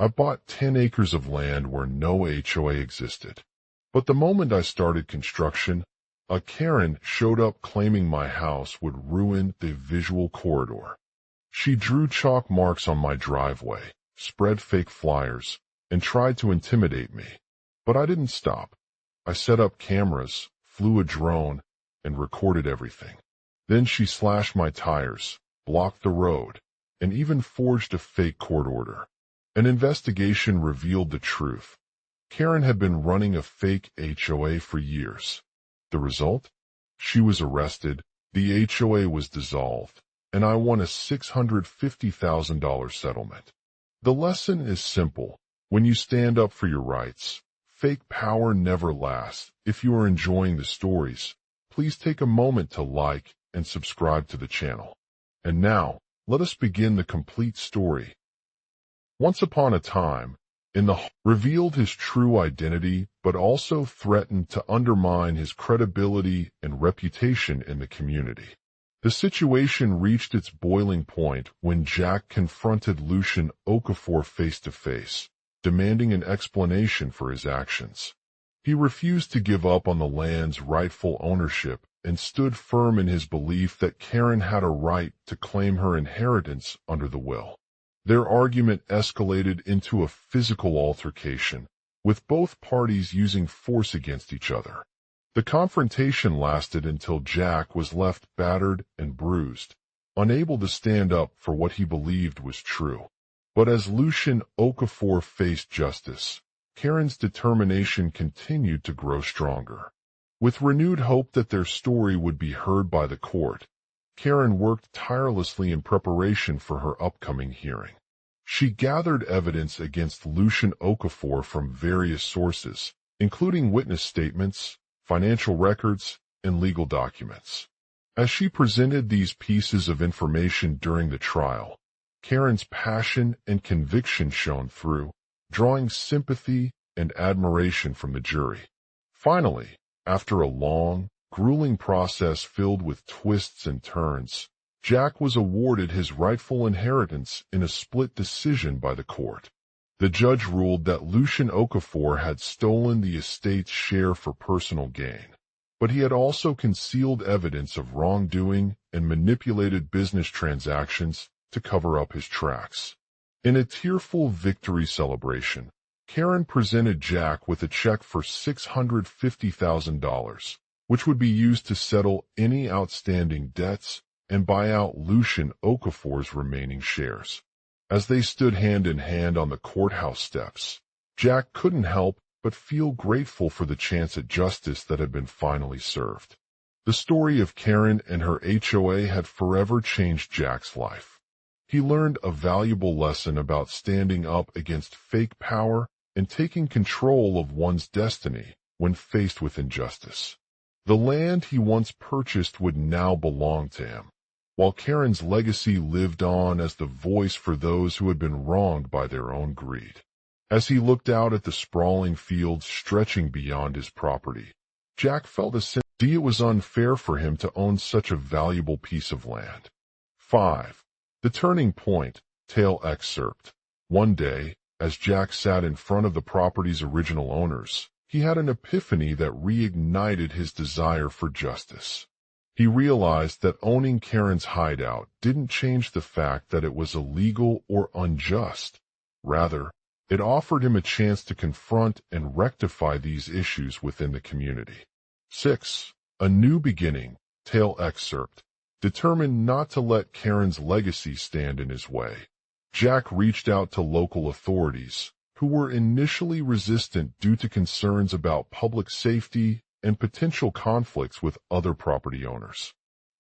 I bought 10 acres of land where no HOA existed. But the moment I started construction, a Karen showed up claiming my house would ruin the visual corridor. She drew chalk marks on my driveway, spread fake flyers, and tried to intimidate me. But I didn't stop. I set up cameras, flew a drone, and recorded everything. Then she slashed my tires, blocked the road, and even forged a fake court order. An investigation revealed the truth. Karen had been running a fake HOA for years. The result? She was arrested, the HOA was dissolved, and I won a $650,000 settlement. The lesson is simple. When you stand up for your rights, fake power never lasts. If you are enjoying the stories, please take a moment to like and subscribe to the channel. And now, let us begin the complete story. Once upon a time, revealed his true identity, but also threatened to undermine his credibility and reputation in the community. The situation reached its boiling point when Jack confronted Lucian Okafor face-to-face, demanding an explanation for his actions. He refused to give up on the land's rightful ownership and stood firm in his belief that Karen had a right to claim her inheritance under the will. Their argument escalated into a physical altercation, with both parties using force against each other. The confrontation lasted until Jack was left battered and bruised, unable to stand up for what he believed was true. But as Lucian Okafor faced justice, Karen's determination continued to grow stronger. With renewed hope that their story would be heard by the court, Karen worked tirelessly in preparation for her upcoming hearing. She gathered evidence against Lucian Okafor from various sources, including witness statements, financial records, and legal documents. As she presented these pieces of information during the trial, Karen's passion and conviction shone through, drawing sympathy and admiration from the jury. Finally, after a long, grueling process filled with twists and turns, Jack was awarded his rightful inheritance in a split decision by the court. The judge ruled that Lucian Okafor had stolen the estate's share for personal gain, but he had also concealed evidence of wrongdoing and manipulated business transactions to cover up his tracks. In a tearful victory celebration, Karen presented Jack with a check for $650,000, which would be used to settle any outstanding debts and buy out Lucian Okafor's remaining shares. As they stood hand in hand on the courthouse steps, Jack couldn't help but feel grateful for the chance at justice that had been finally served. The story of Karen and her HOA had forever changed Jack's life. He learned a valuable lesson about standing up against fake power and taking control of one's destiny when faced with injustice. The land he once purchased would now belong to him, while Karen's legacy lived on as the voice for those who had been wronged by their own greed. As he looked out at the sprawling fields stretching beyond his property, Jack felt a sense that it was unfair for him to own such a valuable piece of land. 5. The Turning Point, Tale Excerpt. One day, as Jack sat in front of the property's original owners, he had an epiphany that reignited his desire for justice. He realized that owning Karen's hideout didn't change the fact that it was illegal or unjust. Rather, it offered him a chance to confront and rectify these issues within the community. 6. A New Beginning, Tale Excerpt. Determined not to let Karen's legacy stand in his way, Jack reached out to local authorities, who were initially resistant due to concerns about public safety and potential conflicts with other property owners.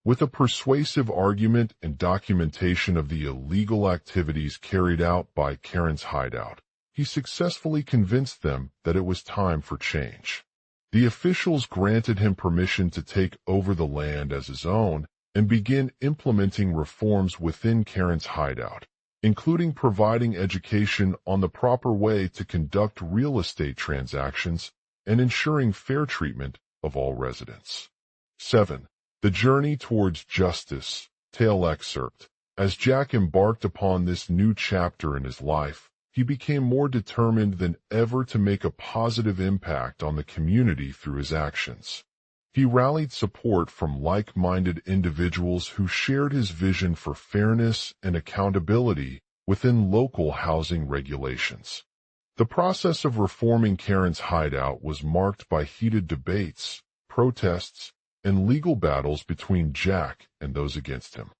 With a persuasive argument and documentation of the illegal activities carried out by Karen's hideout, he successfully convinced them that it was time for change. The officials granted him permission to take over the land as his own and begin implementing reforms within Karen's hideout, including providing education on the proper way to conduct real estate transactions and ensuring fair treatment of all residents. 7. The Journey Towards Justice, Tale Excerpt. As Jack embarked upon this new chapter in his life, he became more determined than ever to make a positive impact on the community through his actions. He rallied support from like-minded individuals who shared his vision for fairness and accountability within local housing regulations. The process of reforming Karen's hideout was marked by heated debates, protests, and legal battles between Jack and those against him.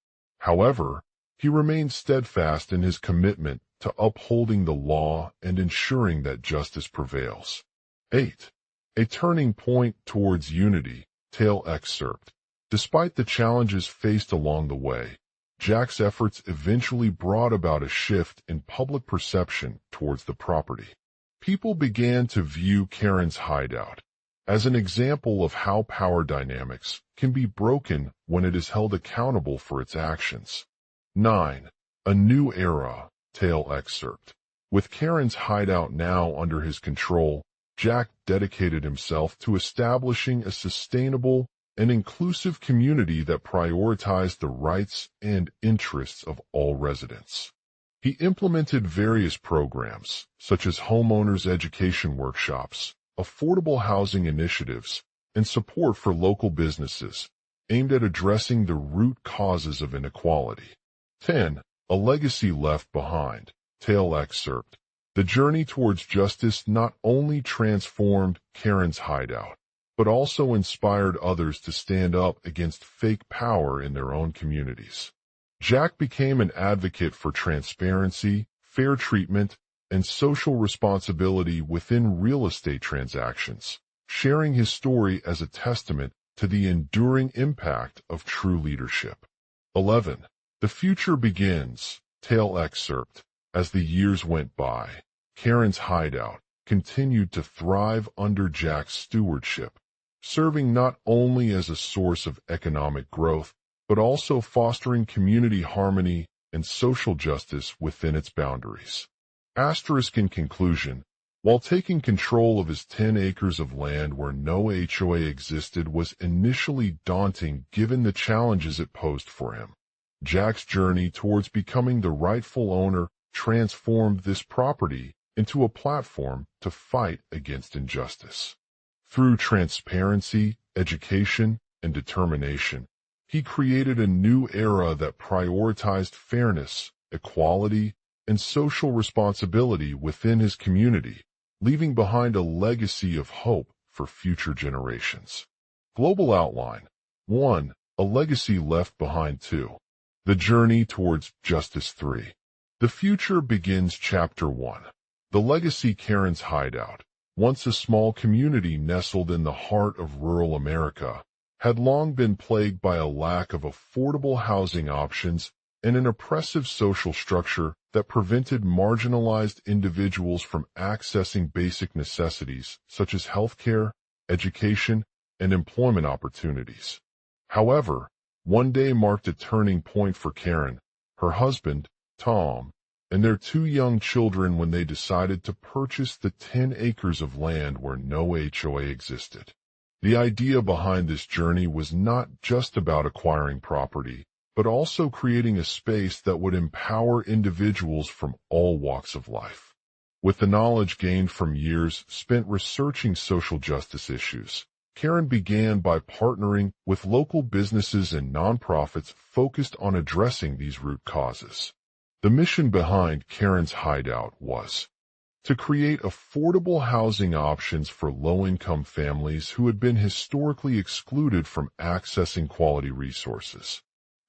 However, he remained steadfast in his commitment to upholding the law and ensuring that justice prevails. 8. A turning point towards unity. Tale excerpt. Despite the challenges faced along the way, Jack's efforts eventually brought about a shift in public perception towards the property. People began to view Karen's hideout as an example of how power dynamics can be broken when it is held accountable for its actions. 9. A new era. Tale excerpt. With Karen's hideout now under his control, Jack dedicated himself to establishing a sustainable and inclusive community that prioritized the rights and interests of all residents. He implemented various programs, such as homeowners' education workshops, affordable housing initiatives, and support for local businesses, aimed at addressing the root causes of inequality. 10. A legacy left behind. Tale excerpt. The journey towards justice not only transformed Karen's hideout, but also inspired others to stand up against fake power in their own communities. Jack became an advocate for transparency, fair treatment, and social responsibility within real estate transactions, sharing his story as a testament to the enduring impact of true leadership. 11. The future begins. Tale excerpt. As the years went by, Karen's hideout continued to thrive under Jack's stewardship, serving not only as a source of economic growth, but also fostering community harmony and social justice within its boundaries. Asterisk in conclusion, while taking control of his 10 acres of land where no HOA existed was initially daunting given the challenges it posed for him, Jack's journey towards becoming the rightful owner transformed this property into a platform to fight against injustice. Through transparency, education, and determination, he created a new era that prioritized fairness, equality, and social responsibility within his community, leaving behind a legacy of hope for future generations. Global outline. 1. A legacy left behind. 2. The journey towards justice. 3. The future begins. Chapter 1. The legacy. Karen's hideout, once a small community nestled in the heart of rural America, had long been plagued by a lack of affordable housing options and an oppressive social structure that prevented marginalized individuals from accessing basic necessities such as healthcare, education, and employment opportunities. However, one day marked a turning point for Karen, her husband, Tom, and their 2 young children when they decided to purchase the 10 acres of land where no HOA existed. The idea behind this journey was not just about acquiring property, but also creating a space that would empower individuals from all walks of life. With the knowledge gained from years spent researching social justice issues, Karen began by partnering with local businesses and nonprofits focused on addressing these root causes. The mission behind Karen's hideout was to create affordable housing options for low-income families who had been historically excluded from accessing quality resources.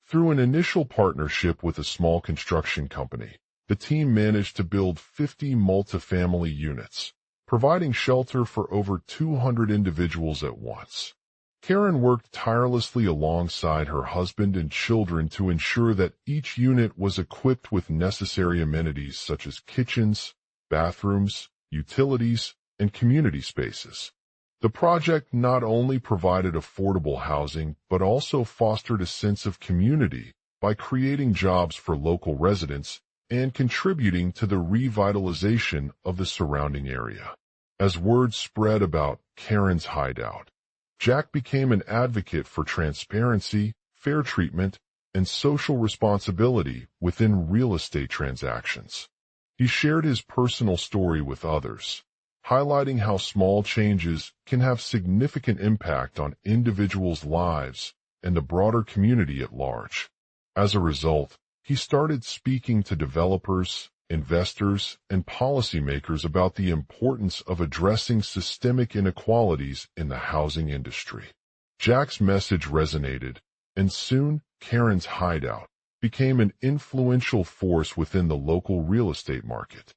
Through an initial partnership with a small construction company, the team managed to build 50 multifamily units, providing shelter for over 200 individuals at once. Karen worked tirelessly alongside her husband and children to ensure that each unit was equipped with necessary amenities such as kitchens, bathrooms, utilities, and community spaces. The project not only provided affordable housing but also fostered a sense of community by creating jobs for local residents and contributing to the revitalization of the surrounding area. As word spread about Karen's hideout, Jack became an advocate for transparency, fair treatment, and social responsibility within real estate transactions. He shared his personal story with others, highlighting how small changes can have significant impact on individuals' lives and the broader community at large. As a result, he started speaking to developers, investors, and policymakers about the importance of addressing systemic inequalities in the housing industry. Jack's message resonated, and soon Karen's Hideout became an influential force within the local real estate market.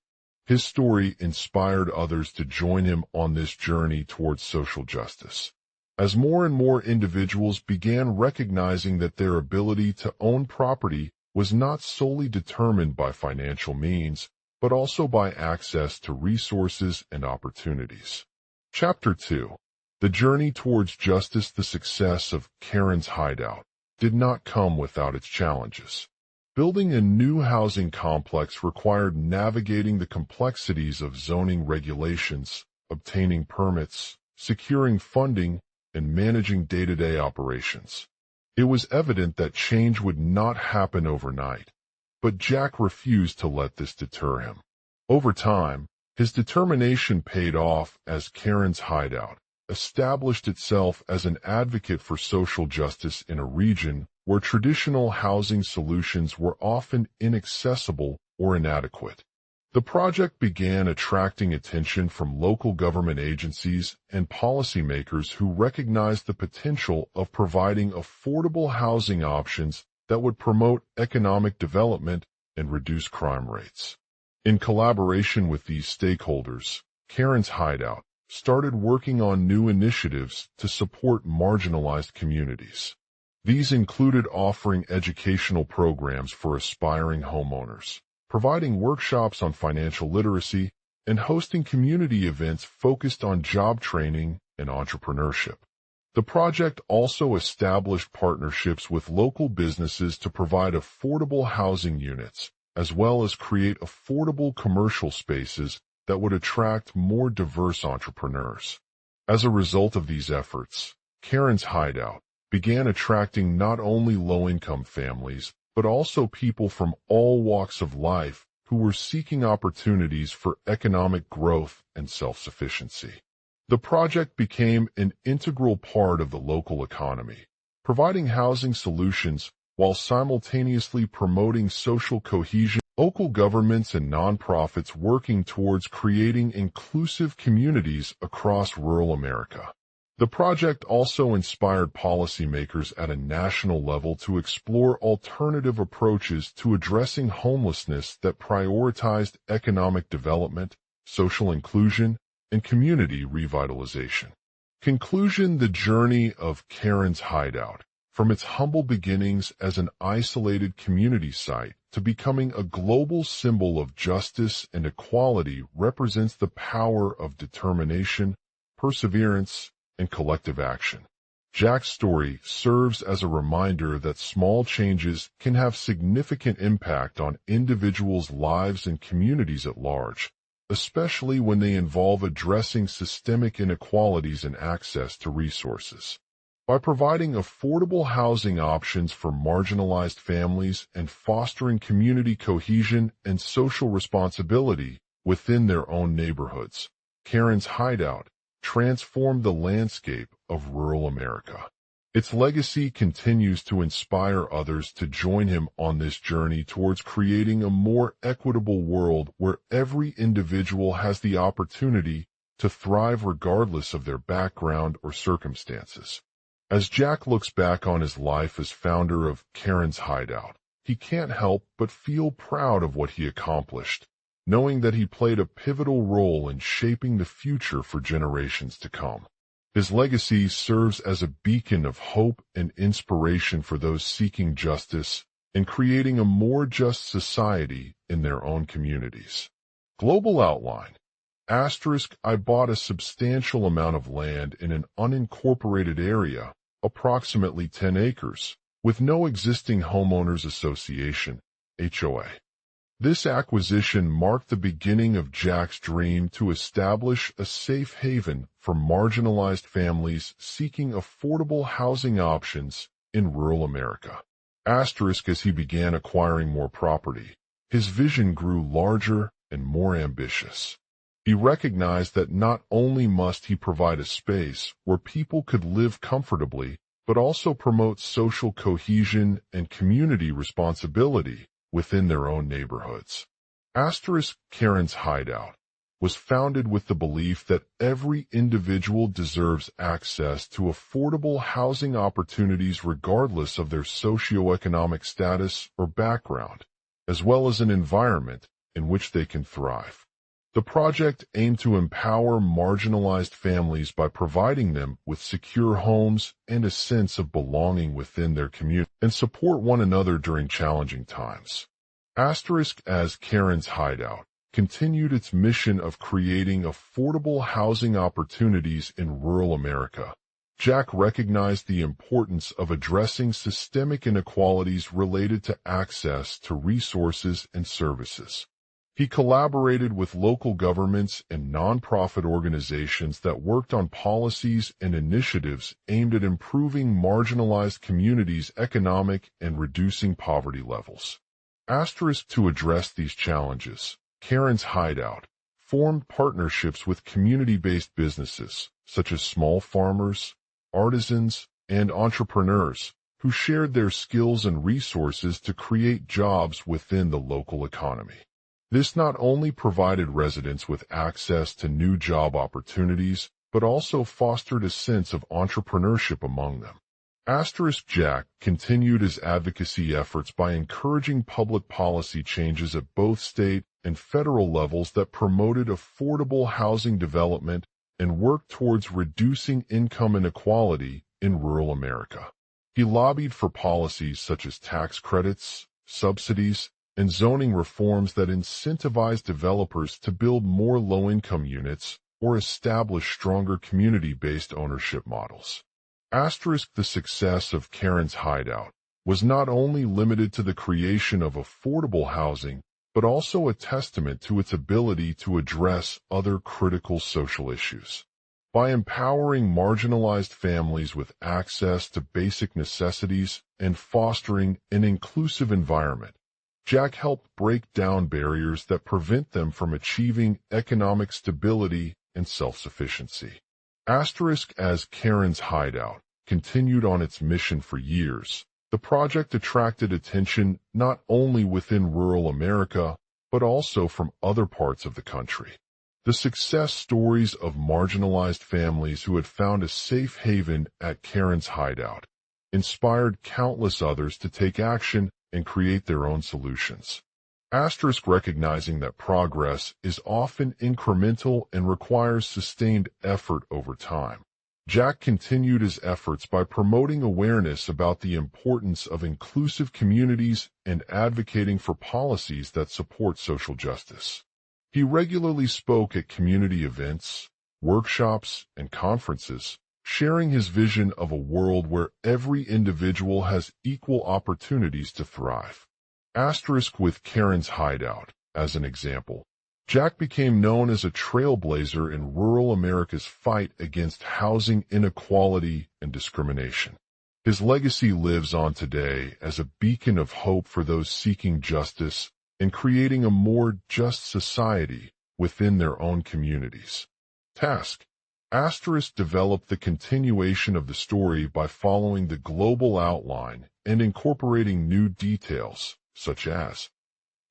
His story inspired others to join him on this journey towards social justice. As more and more individuals began recognizing that their ability to own property was not solely determined by financial means, but also by access to resources and opportunities. Chapter 2. The journey towards justice. The success of Karen's Hideout did not come without its challenges. Building a new housing complex required navigating the complexities of zoning regulations, obtaining permits, securing funding, and managing day-to-day operations. It was evident that change would not happen overnight, but Jack refused to let this deter him. Over time, his determination paid off as Karen's Hideout established itself as an advocate for social justice in a region where traditional housing solutions were often inaccessible or inadequate. The project began attracting attention from local government agencies and policymakers who recognized the potential of providing affordable housing options that would promote economic development and reduce crime rates. In collaboration with these stakeholders, Karen's Hideout started working on new initiatives to support marginalized communities. These included offering educational programs for aspiring homeowners, providing workshops on financial literacy, and hosting community events focused on job training and entrepreneurship. The project also established partnerships with local businesses to provide affordable housing units, as well as create affordable commercial spaces that would attract more diverse entrepreneurs. As a result of these efforts, Karen's Hideout began attracting not only low-income families, but also people from all walks of life who were seeking opportunities for economic growth and self-sufficiency. The project became an integral part of the local economy, providing housing solutions while simultaneously promoting social cohesion. Local governments and nonprofits working towards creating inclusive communities across rural America. The project also inspired policymakers at a national level to explore alternative approaches to addressing homelessness that prioritized economic development, social inclusion, and community revitalization. Conclusion. The journey of Karen's Hideout, from its humble beginnings as an isolated community site to becoming a global symbol of justice and equality, represents the power of determination, perseverance, and collective action. Jack's story serves as a reminder that small changes can have significant impact on individuals' lives and communities at large, especially when they involve addressing systemic inequalities in access to resources. By providing affordable housing options for marginalized families and fostering community cohesion and social responsibility within their own neighborhoods, Karen's Hideout transformed the landscape of rural America. Its legacy continues to inspire others to join him on this journey towards creating a more equitable world where every individual has the opportunity to thrive regardless of their background or circumstances. As Jack looks back on his life as founder of Karen's Hideout, he can't help but feel proud of what he accomplished, knowing that he played a pivotal role in shaping the future for generations to come. His legacy serves as a beacon of hope and inspiration for those seeking justice and creating a more just society in their own communities. Global outline. I bought a substantial amount of land in an unincorporated area, approximately 10 acres, with no existing homeowners association, HOA. This acquisition marked the beginning of Jack's dream to establish a safe haven for marginalized families seeking affordable housing options in rural America. As he began acquiring more property, his vision grew larger and more ambitious. He recognized that not only must he provide a space where people could live comfortably, but also promote social cohesion and community responsibility within their own neighborhoods. Karen's Hideout was founded with the belief that every individual deserves access to affordable housing opportunities regardless of their socioeconomic status or background, as well as an environment in which they can thrive. The project aimed to empower marginalized families by providing them with secure homes and a sense of belonging within their community and support one another during challenging times. As Karen's Hideout continued its mission of creating affordable housing opportunities in rural America. Jack recognized the importance of addressing systemic inequalities related to access to resources and services. He collaborated with local governments and nonprofit organizations that worked on policies and initiatives aimed at improving marginalized communities' economic and reducing poverty levels. To address these challenges, Karen's Hideout formed partnerships with community-based businesses, such as small farmers, artisans, and entrepreneurs, who shared their skills and resources to create jobs within the local economy. This not only provided residents with access to new job opportunities, but also fostered a sense of entrepreneurship among them. Jack continued his advocacy efforts by encouraging public policy changes at both state and federal levels that promoted affordable housing development and worked towards reducing income inequality in rural America. He lobbied for policies such as tax credits, subsidies, and zoning reforms that incentivize developers to build more low-income units or establish stronger community-based ownership models. The success of Karen's Hideout was not only limited to the creation of affordable housing, but also a testament to its ability to address other critical social issues. By empowering marginalized families with access to basic necessities and fostering an inclusive environment, Jack helped break down barriers that prevent them from achieving economic stability and self-sufficiency. As Karen's Hideout continued on its mission for years, the project attracted attention not only within rural America, but also from other parts of the country. The success stories of marginalized families who had found a safe haven at Karen's Hideout inspired countless others to take action and create their own solutions. Recognizing that progress is often incremental and requires sustained effort over time, Jack continued his efforts by promoting awareness about the importance of inclusive communities and advocating for policies that support social justice. He regularly spoke at community events, workshops, and conferences, sharing his vision of a world where every individual has equal opportunities to thrive. With Karen's Hideout, as an example, Jack became known as a trailblazer in rural America's fight against housing inequality and discrimination. His legacy lives on today as a beacon of hope for those seeking justice and creating a more just society within their own communities. Developed the continuation of the story by following the global outline and incorporating new details, such as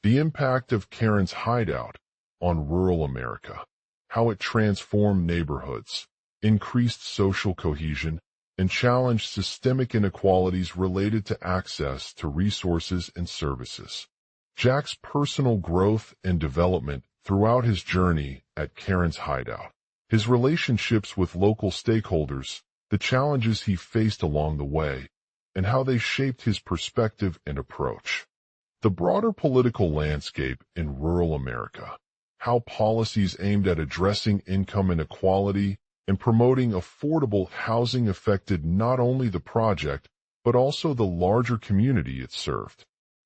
the impact of Karen's Hideout on rural America, how it transformed neighborhoods, increased social cohesion, and challenged systemic inequalities related to access to resources and services. Jack's personal growth and development throughout his journey at Karen's Hideout, his relationships with local stakeholders, the challenges he faced along the way, and how they shaped his perspective and approach. The broader political landscape in rural America, how policies aimed at addressing income inequality and promoting affordable housing affected not only the project, but also the larger community it served.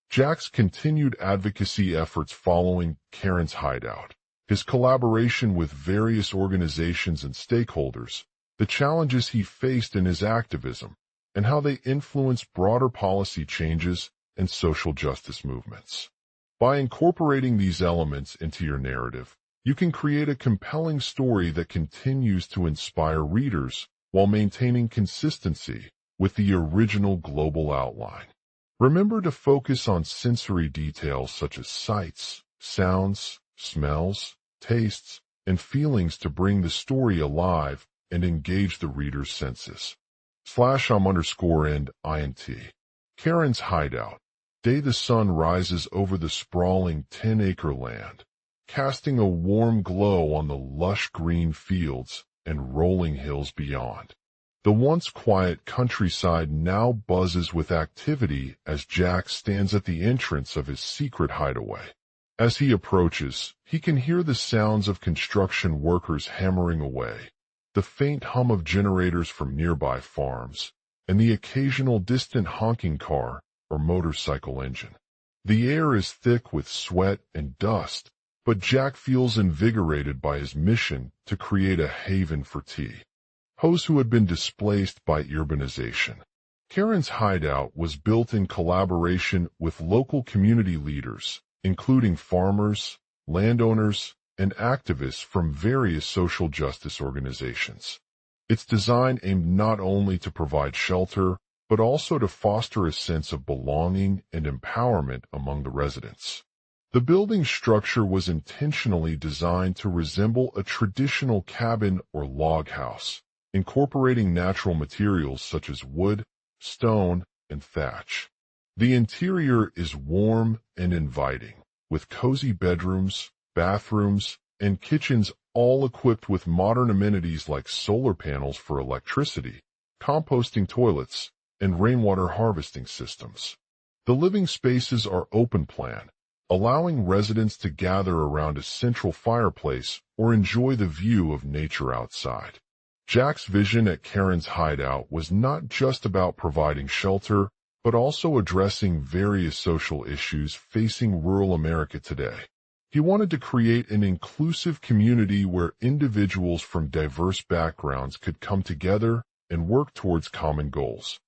Jack's continued advocacy efforts following Karen's Hideout, his collaboration with various organizations and stakeholders, the challenges he faced in his activism, and how they influenced broader policy changes and social justice movements. By incorporating these elements into your narrative, you can create a compelling story that continues to inspire readers while maintaining consistency with the original global outline. Remember to focus on sensory details such as sights, sounds, smells, tastes, and feelings to bring the story alive and engage the reader's senses. /am_int. Karen's Hideout. Day the sun rises over the sprawling 10-acre land, casting a warm glow on the lush green fields and rolling hills beyond. The once quiet countryside now buzzes with activity as Jack stands at the entrance of his secret hideaway. As he approaches, he can hear the sounds of construction workers hammering away, the faint hum of generators from nearby farms, and the occasional distant honking car or motorcycle engine. The air is thick with sweat and dust, but Jack feels invigorated by his mission to create a haven for tea. HOAs who had been displaced by urbanization. Karen's Hideout was built in collaboration with local community leaders, including farmers, landowners, and activists from various social justice organizations. Its design aimed not only to provide shelter, but also to foster a sense of belonging and empowerment among the residents. The building structure was intentionally designed to resemble a traditional cabin or log house, incorporating natural materials such as wood, stone, and thatch. The interior is warm and inviting, with cozy bedrooms, bathrooms, and kitchens all equipped with modern amenities like solar panels for electricity, composting toilets, and rainwater harvesting systems. The living spaces are open plan, allowing residents to gather around a central fireplace or enjoy the view of nature outside. Jack's vision at Karen's Hideout was not just about providing shelter, but also addressing various social issues facing rural America today. He wanted to create an inclusive community where individuals from diverse backgrounds could come together and work towards common goals.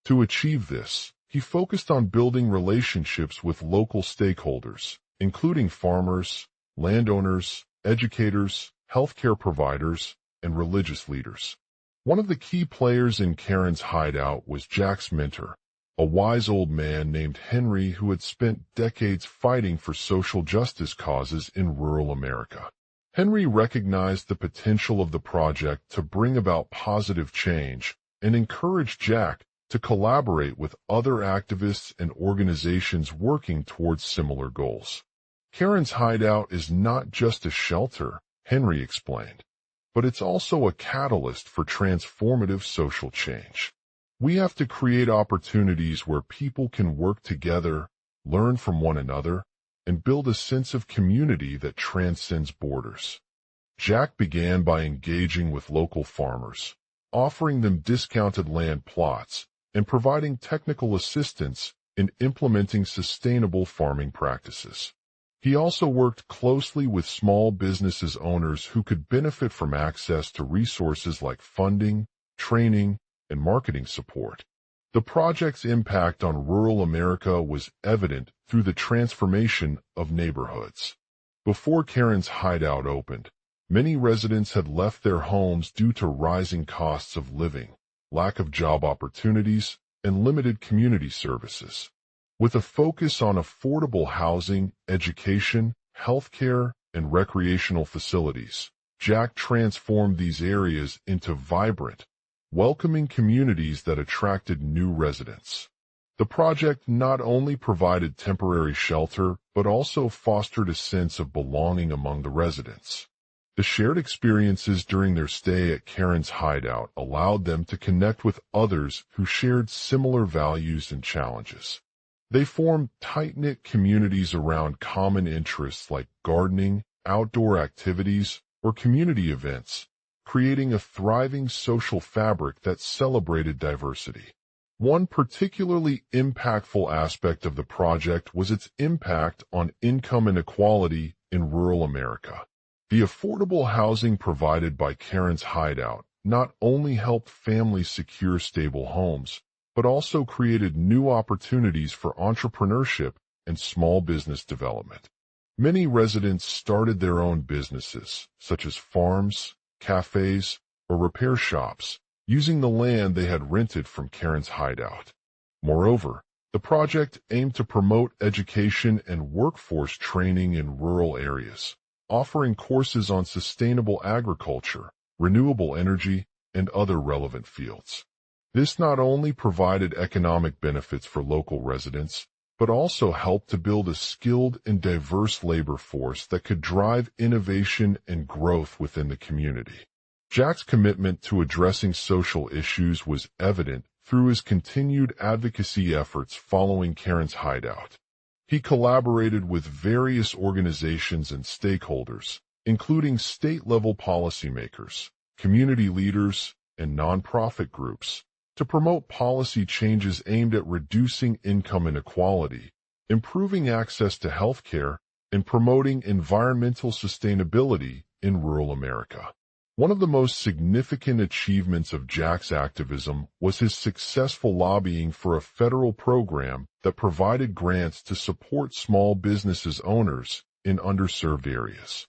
To achieve this, he focused on building relationships with local stakeholders, including farmers, landowners, educators, healthcare providers, and religious leaders. One of the key players in Karen's Hideout was Jack's mentor, a wise old man named Henry who had spent decades fighting for social justice causes in rural America. Henry recognized the potential of the project to bring about positive change and encouraged Jack to collaborate with other activists and organizations working towards similar goals. Karen's Hideout is not just a shelter, Henry explained, but it's also a catalyst for transformative social change. We have to create opportunities where people can work together, learn from one another, and build a sense of community that transcends borders. Jack began by engaging with local farmers, offering them discounted land plots, and providing technical assistance in implementing sustainable farming practices. He also worked closely with small businesses owners who could benefit from access to resources like funding, training, and marketing support. The project's impact on rural America was evident through the transformation of neighborhoods. Before Karen's Hideout opened, many residents had left their homes due to rising costs of living, lack of job opportunities, and limited community services. With a focus on affordable housing, education, healthcare, and recreational facilities, Jack transformed these areas into vibrant, welcoming communities that attracted new residents. The project not only provided temporary shelter, but also fostered a sense of belonging among the residents. The shared experiences during their stay at Karen's Hideout allowed them to connect with others who shared similar values and challenges. They formed tight-knit communities around common interests like gardening, outdoor activities, or community events, creating a thriving social fabric that celebrated diversity. One particularly impactful aspect of the project was its impact on income inequality in rural America. The affordable housing provided by Karen's Hideout not only helped families secure stable homes, but also created new opportunities for entrepreneurship and small business development. Many residents started their own businesses, such as farms, cafes, or repair shops, using the land they had rented from Karen's hideout. Moreover, the project aimed to promote education and workforce training in rural areas, offering courses on sustainable agriculture, renewable energy, and other relevant fields. This not only provided economic benefits for local residents, but also helped to build a skilled and diverse labor force that could drive innovation and growth within the community. Jack's commitment to addressing social issues was evident through his continued advocacy efforts following Karen's hideout. He collaborated with various organizations and stakeholders, including state-level policymakers, community leaders, and nonprofit groups, to promote policy changes aimed at reducing income inequality, improving access to health care, and promoting environmental sustainability in rural America. One of the most significant achievements of Jack's activism was his successful lobbying for a federal program that provided grants to support small businesses owners in underserved areas.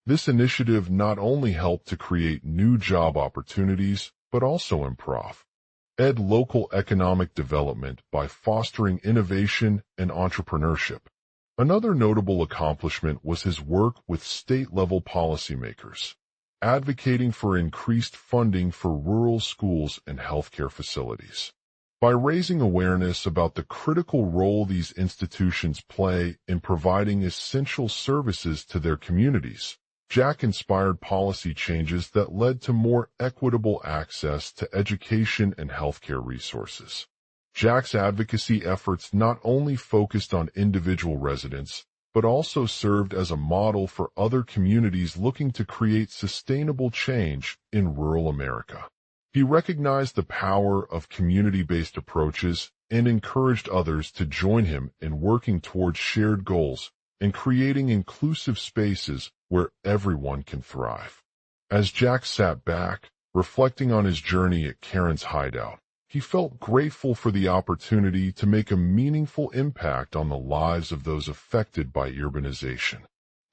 This initiative not only helped to create new job opportunities, but also improve local economic development by fostering innovation and entrepreneurship. Another notable accomplishment was his work with state-level policymakers, advocating for increased funding for rural schools and healthcare facilities. By raising awareness about the critical role these institutions play in providing essential services to their communities, Jack inspired policy changes that led to more equitable access to education and healthcare resources. Jack's advocacy efforts not only focused on individual residents, but also served as a model for other communities looking to create sustainable change in rural America. He recognized the power of community-based approaches and encouraged others to join him in working towards shared goals and creating inclusive spaces where everyone can thrive. As Jack sat back, reflecting on his journey at Karen's hideout, he felt grateful for the opportunity to make a meaningful impact on the lives of those affected by urbanization.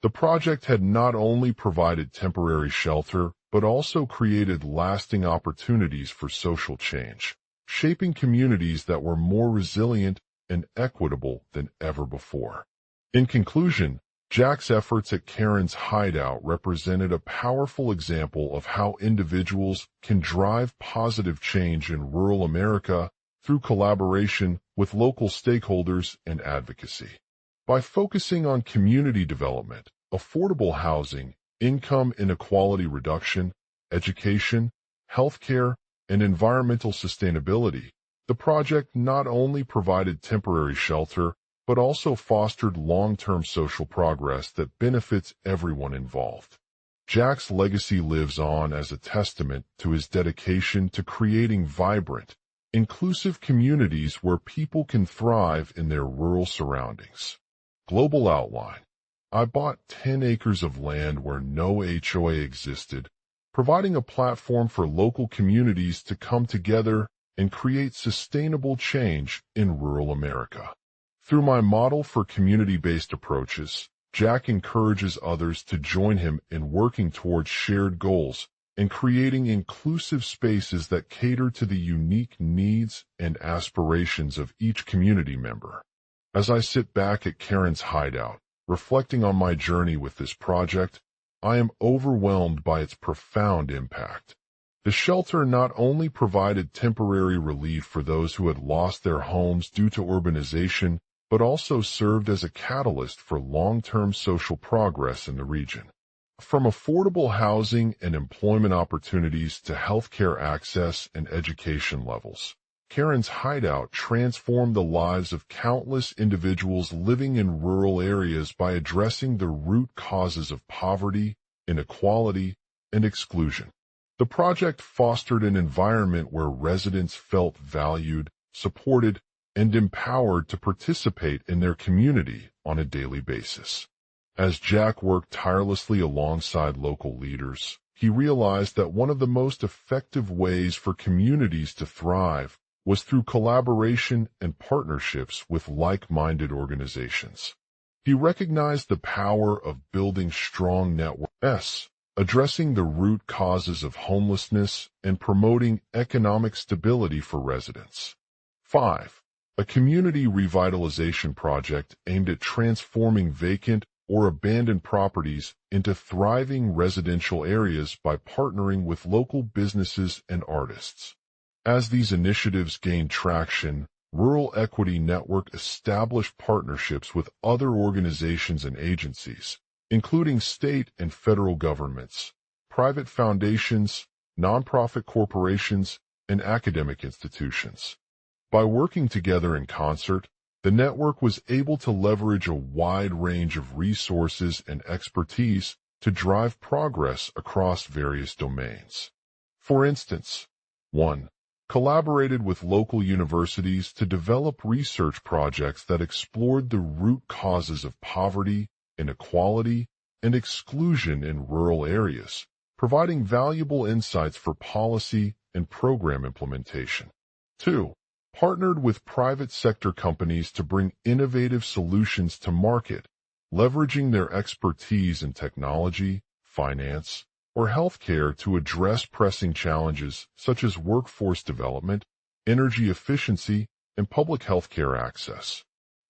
The project had not only provided temporary shelter, but also created lasting opportunities for social change, shaping communities that were more resilient and equitable than ever before. In conclusion, Jack's efforts at Karen's hideout represented a powerful example of how individuals can drive positive change in rural America through collaboration with local stakeholders and advocacy. By focusing on community development, affordable housing, income inequality reduction, education, healthcare, and environmental sustainability, the project not only provided temporary shelter, but also fostered long-term social progress that benefits everyone involved. Jack's legacy lives on as a testament to his dedication to creating vibrant, inclusive communities where people can thrive in their rural surroundings. Global outline. I bought 10 acres of land where no HOA existed, providing a platform for local communities to come together and create sustainable change in rural America. Through my model for community-based approaches, Jack encourages others to join him in working towards shared goals and creating inclusive spaces that cater to the unique needs and aspirations of each community member. As I sit back at Karen's hideout, reflecting on my journey with this project, I am overwhelmed by its profound impact. The shelter not only provided temporary relief for those who had lost their homes due to urbanization, but also served as a catalyst for long-term social progress in the region. From affordable housing and employment opportunities to healthcare access and education levels, Karen's hideout transformed the lives of countless individuals living in rural areas by addressing the root causes of poverty, inequality, and exclusion. The project fostered an environment where residents felt valued, supported, and empowered to participate in their community on a daily basis. As Jack worked tirelessly alongside local leaders, he realized that one of the most effective ways for communities to thrive was through collaboration and partnerships with like-minded organizations. He recognized the power of building strong networks, addressing the root causes of homelessness, and promoting economic stability for residents. 5. A community revitalization project aimed at transforming vacant or abandoned properties into thriving residential areas by partnering with local businesses and artists. As these initiatives gained traction, Rural Equity Network established partnerships with other organizations and agencies, including state and federal governments, private foundations, nonprofit corporations, and academic institutions. By working together in concert, the network was able to leverage a wide range of resources and expertise to drive progress across various domains. For instance, 1. Collaborated with local universities to develop research projects that explored the root causes of poverty, inequality, and exclusion in rural areas, providing valuable insights for policy and program implementation. 2. Partnered with private sector companies to bring innovative solutions to market, leveraging their expertise in technology, finance, or healthcare to address pressing challenges such as workforce development, energy efficiency, and public healthcare access.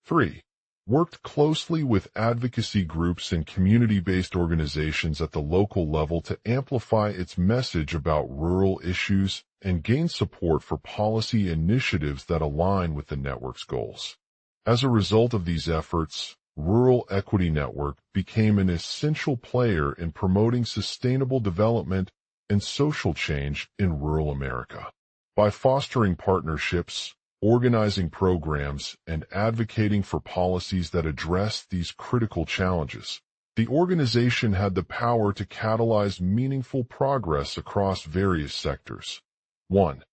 3. Worked closely with advocacy groups and community-based organizations at the local level to amplify its message about rural issues and gain support for policy initiatives that align with the network's goals. As a result of these efforts, Rural Equity Network became an essential player in promoting sustainable development and social change in rural America. By fostering partnerships, organizing programs, and advocating for policies that address these critical challenges, the organization had the power to catalyze meaningful progress across various sectors. 1.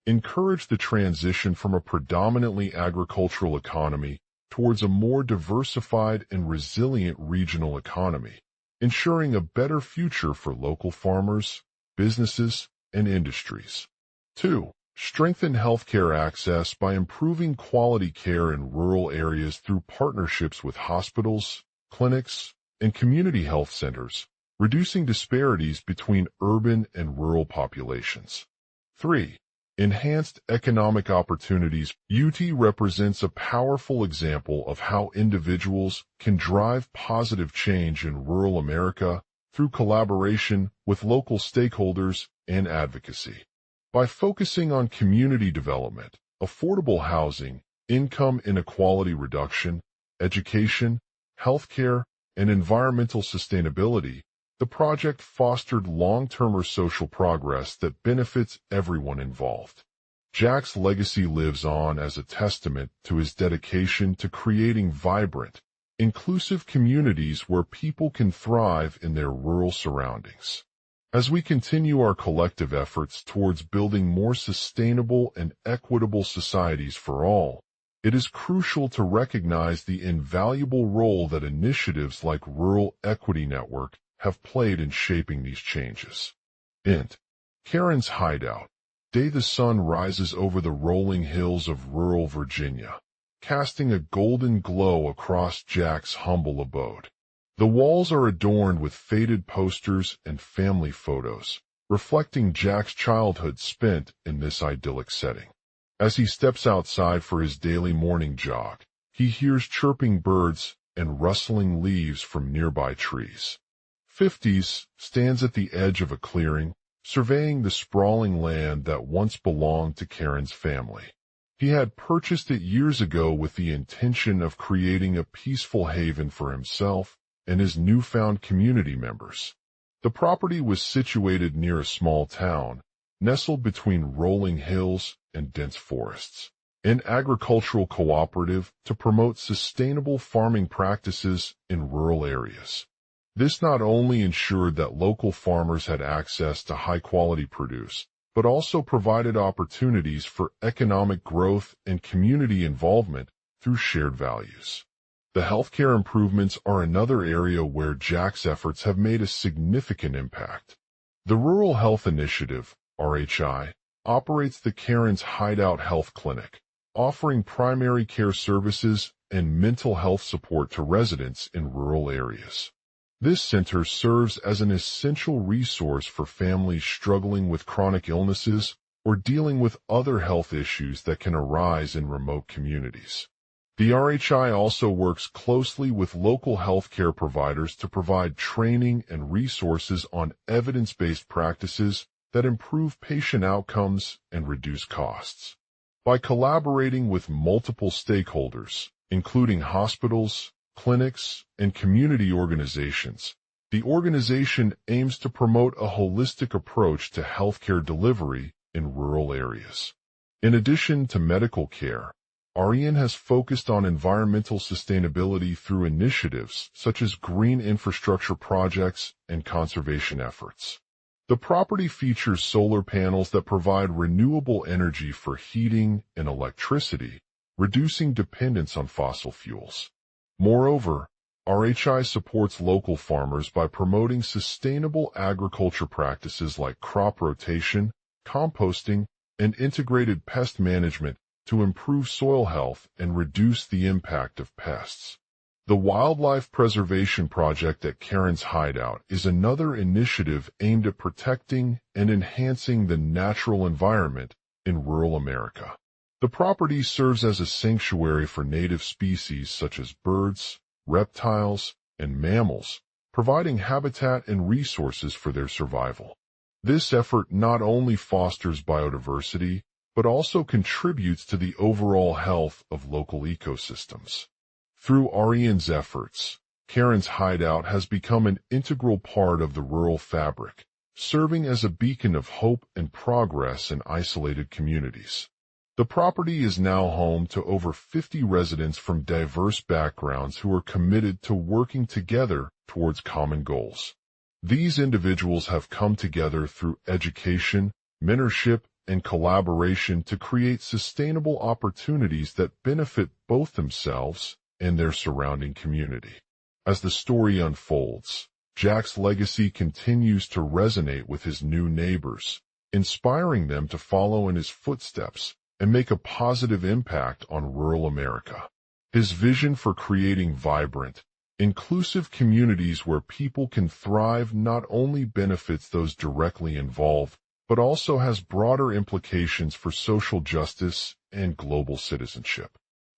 Encourage the transition from a predominantly agricultural economy towards a more diversified and resilient regional economy, ensuring a better future for local farmers, businesses, and industries. 2. Strengthen healthcare access by improving quality care in rural areas through partnerships with hospitals, clinics, and community health centers, reducing disparities between urban and rural populations. 3. Enhanced economic opportunities. UT represents a powerful example of how individuals can drive positive change in rural America through collaboration with local stakeholders and advocacy. By focusing on community development, affordable housing, income inequality reduction, education, healthcare, and environmental sustainability, the project fostered long-term social progress that benefits everyone involved. Jack's legacy lives on as a testament to his dedication to creating vibrant, inclusive communities where people can thrive in their rural surroundings. As we continue our collective efforts towards building more sustainable and equitable societies for all, it is crucial to recognize the invaluable role that initiatives like Rural Equity Network have played in shaping these changes. Int. Karen's Hideout. Day the sun rises over the rolling hills of rural Virginia, casting a golden glow across Jack's humble abode. The walls are adorned with faded posters and family photos, reflecting Jack's childhood spent in this idyllic setting. As he steps outside for his daily morning jog, he hears chirping birds and rustling leaves from nearby trees. 50s stands at the edge of a clearing, surveying the sprawling land that once belonged to Karen's family. He had purchased it years ago with the intention of creating a peaceful haven for himself and his newfound community members. The property was situated near a small town, nestled between rolling hills and dense forests. An agricultural cooperative to promote sustainable farming practices in rural areas. This not only ensured that local farmers had access to high-quality produce, but also provided opportunities for economic growth and community involvement through shared values. The healthcare improvements are another area where Jack's efforts have made a significant impact. The Rural Health Initiative, RHI, operates the Karen's Hideout Health Clinic, offering primary care services and mental health support to residents in rural areas. This center serves as an essential resource for families struggling with chronic illnesses or dealing with other health issues that can arise in remote communities. The RHI also works closely with local healthcare providers to provide training and resources on evidence-based practices that improve patient outcomes and reduce costs. By collaborating with multiple stakeholders, including hospitals, clinics, and community organizations, the organization aims to promote a holistic approach to healthcare delivery in rural areas. In addition to medical care, REN has focused on environmental sustainability through initiatives such as green infrastructure projects and conservation efforts. The property features solar panels that provide renewable energy for heating and electricity, reducing dependence on fossil fuels. Moreover, RHI supports local farmers by promoting sustainable agriculture practices like crop rotation, composting, and integrated pest management to improve soil health and reduce the impact of pests. The Wildlife Preservation Project at Karen's Hideout is another initiative aimed at protecting and enhancing the natural environment in rural America. The property serves as a sanctuary for native species such as birds, reptiles, and mammals, providing habitat and resources for their survival. This effort not only fosters biodiversity, but also contributes to the overall health of local ecosystems. Through REN's efforts, Karen's Hideout has become an integral part of the rural fabric, serving as a beacon of hope and progress in isolated communities. The property is now home to over 50 residents from diverse backgrounds who are committed to working together towards common goals. These individuals have come together through education, mentorship, and collaboration to create sustainable opportunities that benefit both themselves and their surrounding community. As the story unfolds, Jack's legacy continues to resonate with his new neighbors, inspiring them to follow in his footsteps and make a positive impact on rural America. His vision for creating vibrant, inclusive communities where people can thrive not only benefits those directly involved, but also has broader implications for social justice and global citizenship.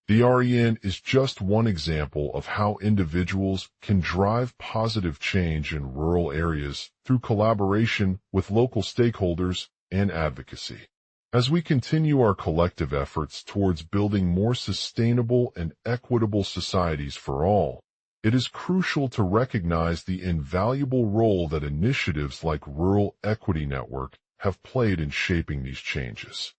The REN is just one example of how individuals can drive positive change in rural areas through collaboration with local stakeholders and advocacy. As we continue our collective efforts towards building more sustainable and equitable societies for all, it is crucial to recognize the invaluable role that initiatives like Rural Equity Network have played in shaping these changes.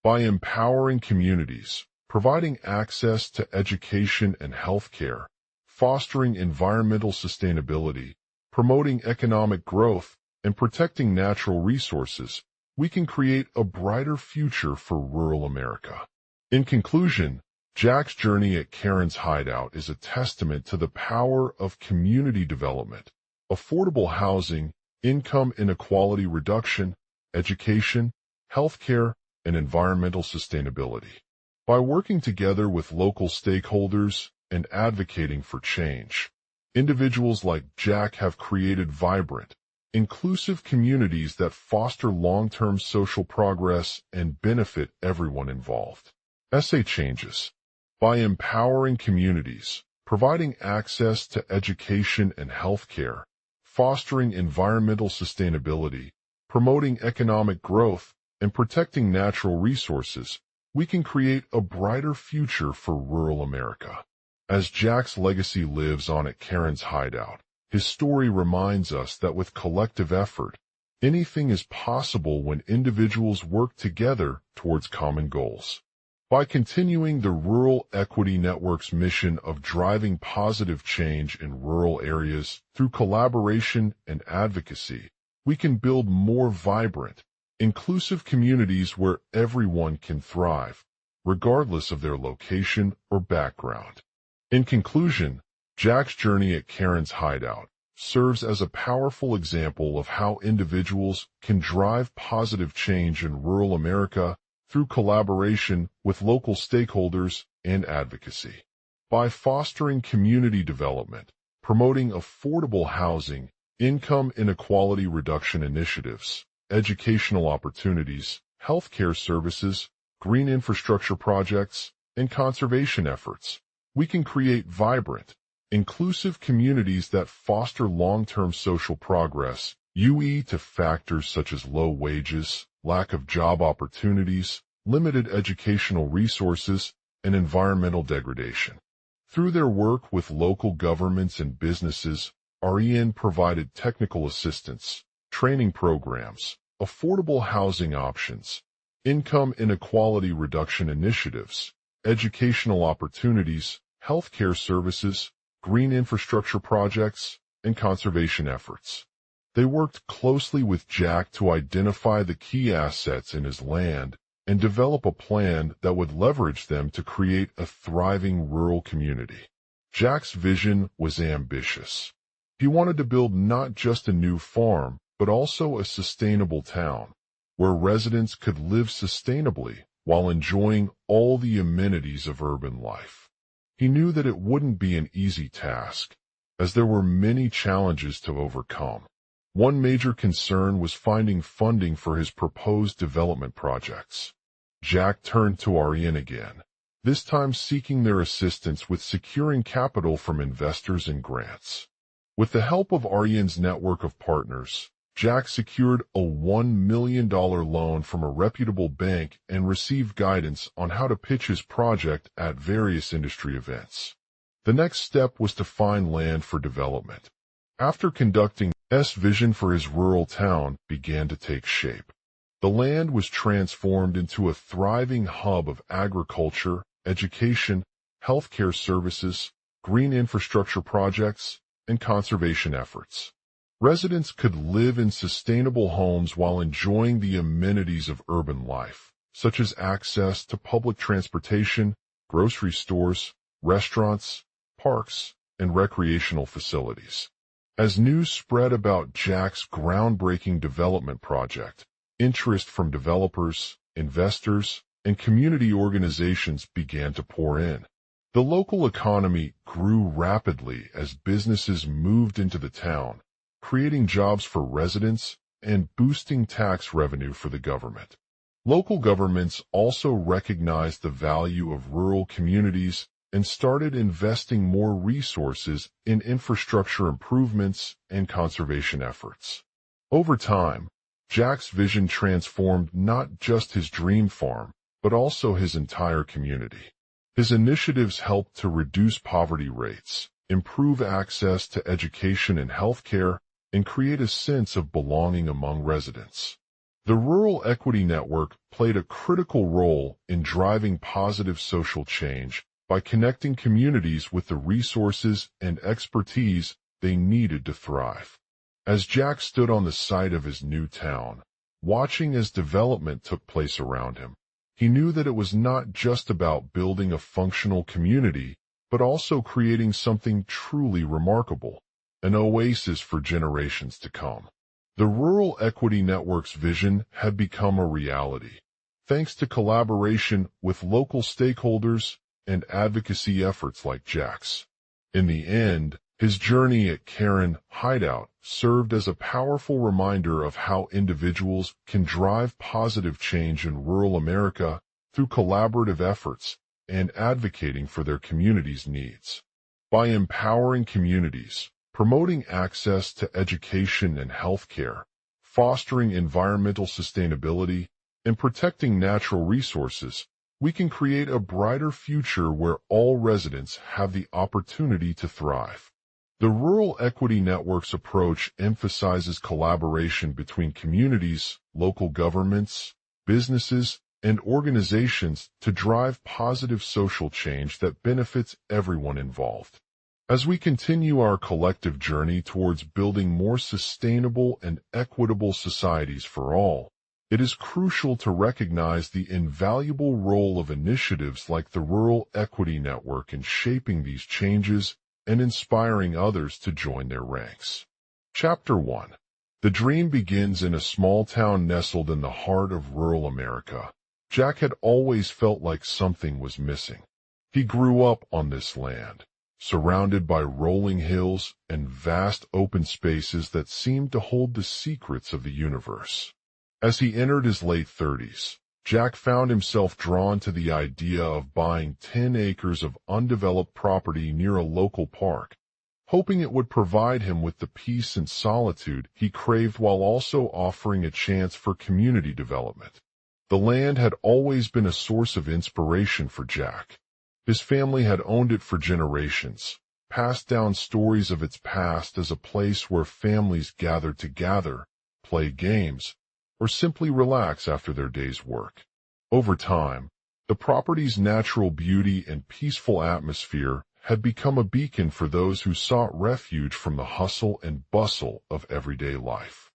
By empowering communities, providing access to education and health care, fostering environmental sustainability, promoting economic growth, and protecting natural resources, we can create a brighter future for rural America. In conclusion, Jack's journey at Karen's Hideout is a testament to the power of community development, affordable housing, income inequality reduction, education, healthcare, and environmental sustainability. By working together with local stakeholders and advocating for change, individuals like Jack have created vibrant, inclusive communities that foster long-term social progress and benefit everyone involved. Essay changes. By empowering communities, providing access to education and healthcare, fostering environmental sustainability, promoting economic growth, and protecting natural resources, we can create a brighter future for rural America. As Jack's legacy lives on at Karen's Hideout, his story reminds us that with collective effort, anything is possible when individuals work together towards common goals. By continuing the Rural Equity Network's mission of driving positive change in rural areas through collaboration and advocacy, we can build more vibrant, inclusive communities where everyone can thrive, regardless of their location or background. In conclusion, Jack's journey at Karen's Hideout serves as a powerful example of how individuals can drive positive change in rural America through collaboration with local stakeholders and advocacy. By fostering community development, promoting affordable housing, income inequality reduction initiatives, educational opportunities, healthcare services, green infrastructure projects, and conservation efforts, we can create vibrant, inclusive communities that foster long-term social progress, due to factors such as low wages, lack of job opportunities, limited educational resources, and environmental degradation. Through their work with local governments and businesses, REN provided technical assistance, training programs, affordable housing options, income inequality reduction initiatives, educational opportunities, healthcare services, green infrastructure projects, and conservation efforts. They worked closely with Jack to identify the key assets in his land and develop a plan that would leverage them to create a thriving rural community. Jack's vision was ambitious. He wanted to build not just a new farm, but also a sustainable town, where residents could live sustainably while enjoying all the amenities of urban life. He knew that it wouldn't be an easy task, as there were many challenges to overcome. One major concern was finding funding for his proposed development projects. Jack turned to REN again, this time seeking their assistance with securing capital from investors and grants. With the help of REN's network of partners, Jack secured a $1 million loan from a reputable bank and received guidance on how to pitch his project at various industry events. The next step was to find land for development. After conducting vision for his rural town began to take shape. The land was transformed into a thriving hub of agriculture, education, healthcare services, green infrastructure projects, and conservation efforts. Residents could live in sustainable homes while enjoying the amenities of urban life, such as access to public transportation, grocery stores, restaurants, parks, and recreational facilities. As news spread about Jack's groundbreaking development project, interest from developers, investors, and community organizations began to pour in. The local economy grew rapidly as businesses moved into the town, creating jobs for residents and boosting tax revenue for the government. Local governments also recognized the value of rural communities and started investing more resources in infrastructure improvements and conservation efforts. Over time, Jack's vision transformed not just his dream farm, but also his entire community. His initiatives helped to reduce poverty rates, improve access to education and healthcare, and create a sense of belonging among residents. The Rural Equity Network played a critical role in driving positive social change by connecting communities with the resources and expertise they needed to thrive. As Jack stood on the site of his new town, watching as development took place around him, he knew that it was not just about building a functional community, but also creating something truly remarkable, an oasis for generations to come. The Rural Equity Network's vision had become a reality, thanks to collaboration with local stakeholders and advocacy efforts like Jack's. In the end, his journey at Karen Hideout served as a powerful reminder of how individuals can drive positive change in rural America through collaborative efforts and advocating for their community's needs. By empowering communities, promoting access to education and healthcare, fostering environmental sustainability, and protecting natural resources, we can create a brighter future where all residents have the opportunity to thrive. The Rural Equity Network's approach emphasizes collaboration between communities, local governments, businesses, and organizations to drive positive social change that benefits everyone involved. As we continue our collective journey towards building more sustainable and equitable societies for all, it is crucial to recognize the invaluable role of initiatives like the Rural Equity Network in shaping these changes and inspiring others to join their ranks. Chapter 1. The dream begins in a small town nestled in the heart of rural America. Jack had always felt like something was missing. He grew up on this land, surrounded by rolling hills and vast open spaces that seemed to hold the secrets of the universe. As he entered his late 30s, Jack found himself drawn to the idea of buying 10 acres of undeveloped property near a local park, hoping it would provide him with the peace and solitude he craved while also offering a chance for community development. The land had always been a source of inspiration for Jack. His family had owned it for generations, passed down stories of its past as a place where families gathered to gather, play games, or simply relax after their day's work. Over time, the property's natural beauty and peaceful atmosphere had become a beacon for those who sought refuge from the hustle and bustle of everyday life.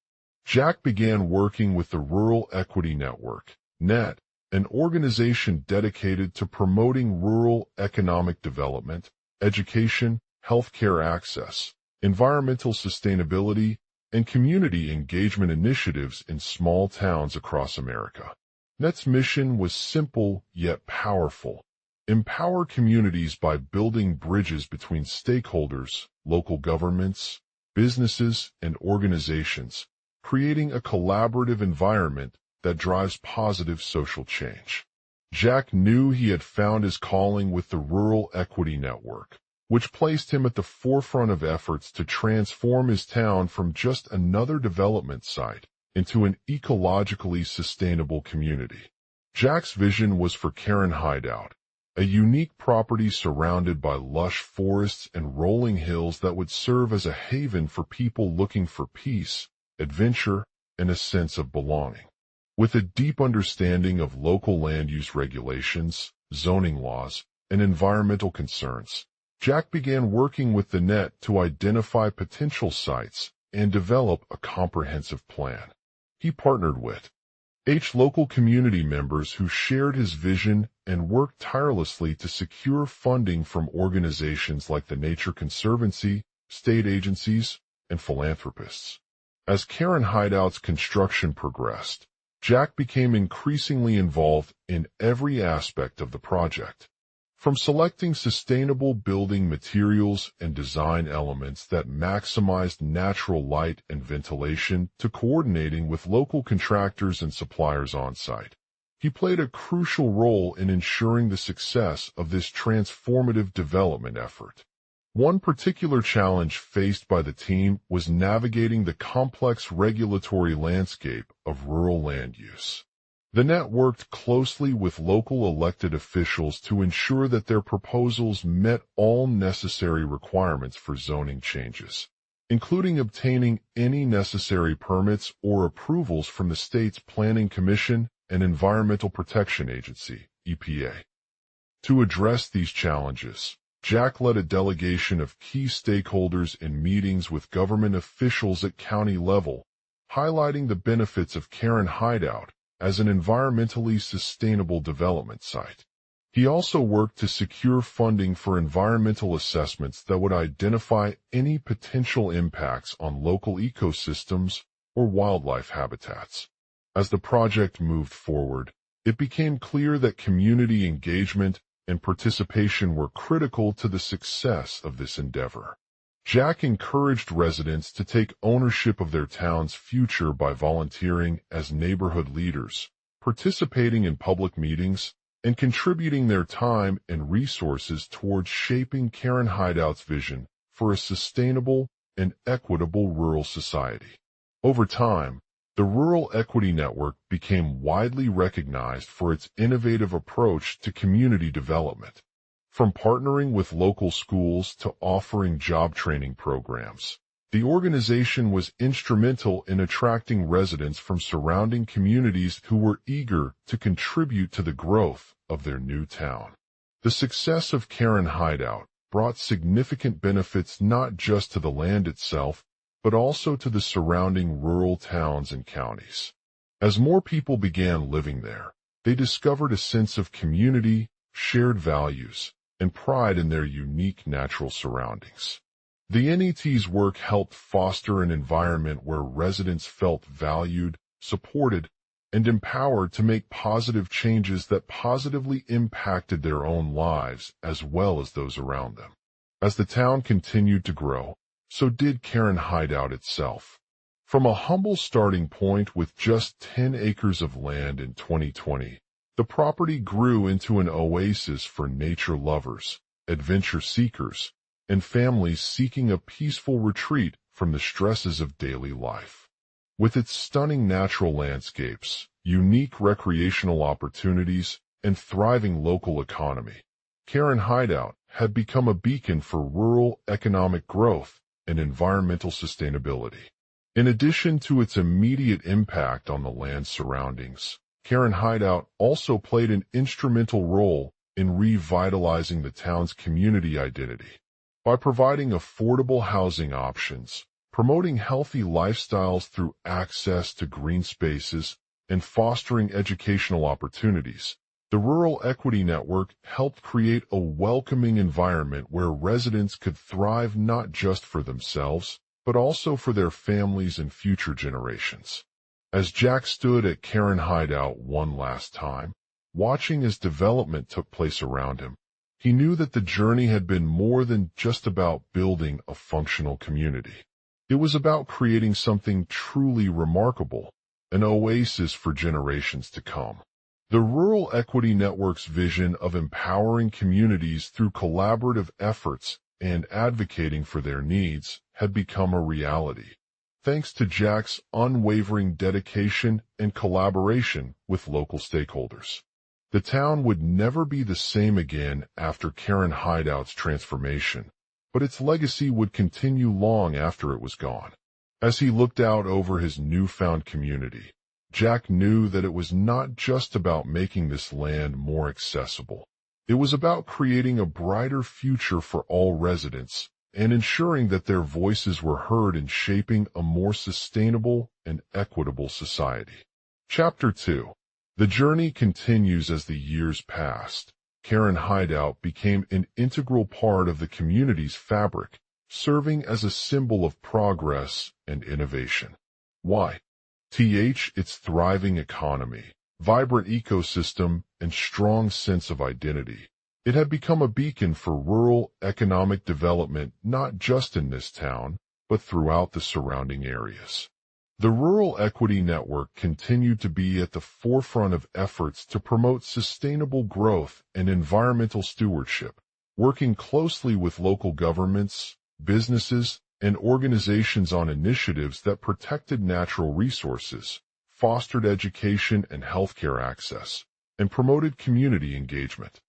Jack began working with the Rural Equity Network, NET, an organization dedicated to promoting rural economic development, education, healthcare access, environmental sustainability, and community engagement initiatives in small towns across America. NET's mission was simple yet powerful: empower communities by building bridges between stakeholders, local governments, businesses, and organizations, creating a collaborative environment that drives positive social change. Jack knew he had found his calling with the Rural Equity Network, which placed him at the forefront of efforts to transform his town from just another development site into an ecologically sustainable community. Jack's vision was for Karen Hideout, a unique property surrounded by lush forests and rolling hills that would serve as a haven for people looking for peace, adventure, and a sense of belonging. With a deep understanding of local land use regulations, zoning laws, and environmental concerns, Jack began working with the NET to identify potential sites and develop a comprehensive plan. He partnered with local community members who shared his vision and worked tirelessly to secure funding from organizations like the Nature Conservancy, state agencies, and philanthropists. As Karen Hideout's construction progressed, Jack became increasingly involved in every aspect of the project. From selecting sustainable building materials and design elements that maximized natural light and ventilation to coordinating with local contractors and suppliers on site, he played a crucial role in ensuring the success of this transformative development effort. One particular challenge faced by the team was navigating the complex regulatory landscape of rural land use. The NET worked closely with local elected officials to ensure that their proposals met all necessary requirements for zoning changes, including obtaining any necessary permits or approvals from the state's Planning Commission and Environmental Protection Agency, EPA. To address these challenges, Jack led a delegation of key stakeholders in meetings with government officials at county level, highlighting the benefits of Karen Hideout as an environmentally sustainable development site. He also worked to secure funding for environmental assessments that would identify any potential impacts on local ecosystems or wildlife habitats. As the project moved forward, it became clear that community engagement and participation were critical to the success of this endeavor. Jack encouraged residents to take ownership of their town's future by volunteering as neighborhood leaders, participating in public meetings, and contributing their time and resources towards shaping Karen Hideout's vision for a sustainable and equitable rural society. Over time, the Rural Equity Network became widely recognized for its innovative approach to community development. From partnering with local schools to offering job training programs, the organization was instrumental in attracting residents from surrounding communities who were eager to contribute to the growth of their new town. The success of Karen Hideout brought significant benefits not just to the land itself, but also to the surrounding rural towns and counties. As more people began living there, they discovered a sense of community, shared values, and pride in their unique natural surroundings. The NET's work helped foster an environment where residents felt valued, supported, and empowered to make positive changes that positively impacted their own lives as well as those around them. As the town continued to grow, so did Karen Hideout itself. From a humble starting point with just 10 acres of land in 2020, the property grew into an oasis for nature lovers, adventure seekers, and families seeking a peaceful retreat from the stresses of daily life. With its stunning natural landscapes, unique recreational opportunities, and thriving local economy, Karen Hideout had become a beacon for rural economic growth and environmental sustainability. In addition to its immediate impact on the land surroundings, Karen Hideout also played an instrumental role in revitalizing the town's community identity. By providing affordable housing options, promoting healthy lifestyles through access to green spaces, and fostering educational opportunities, the Rural Equity Network helped create a welcoming environment where residents could thrive not just for themselves, but also for their families and future generations. As Jack stood at Karen Hideout one last time, watching as development took place around him, he knew that the journey had been more than just about building a functional community. It was about creating something truly remarkable, an oasis for generations to come. The Rural Equity Network's vision of empowering communities through collaborative efforts and advocating for their needs had become a reality, thanks to Jack's unwavering dedication and collaboration with local stakeholders. The town would never be the same again after Karen Hideout's transformation, but its legacy would continue long after it was gone. As he looked out over his newfound community, Jack knew that it was not just about making this land more accessible. It was about creating a brighter future for all residents and ensuring that their voices were heard in shaping a more sustainable and equitable society. Chapter 2. The journey continues as the years passed. Karen Hideout became an integral part of the community's fabric, serving as a symbol of progress and innovation. Why? Its thriving economy, vibrant ecosystem, and strong sense of identity. It had become a beacon for rural economic development not just in this town, but throughout the surrounding areas. The Rural Equity Network continued to be at the forefront of efforts to promote sustainable growth and environmental stewardship, working closely with local governments, businesses, and organizations on initiatives that protected natural resources, fostered education and healthcare access, and promoted community engagement.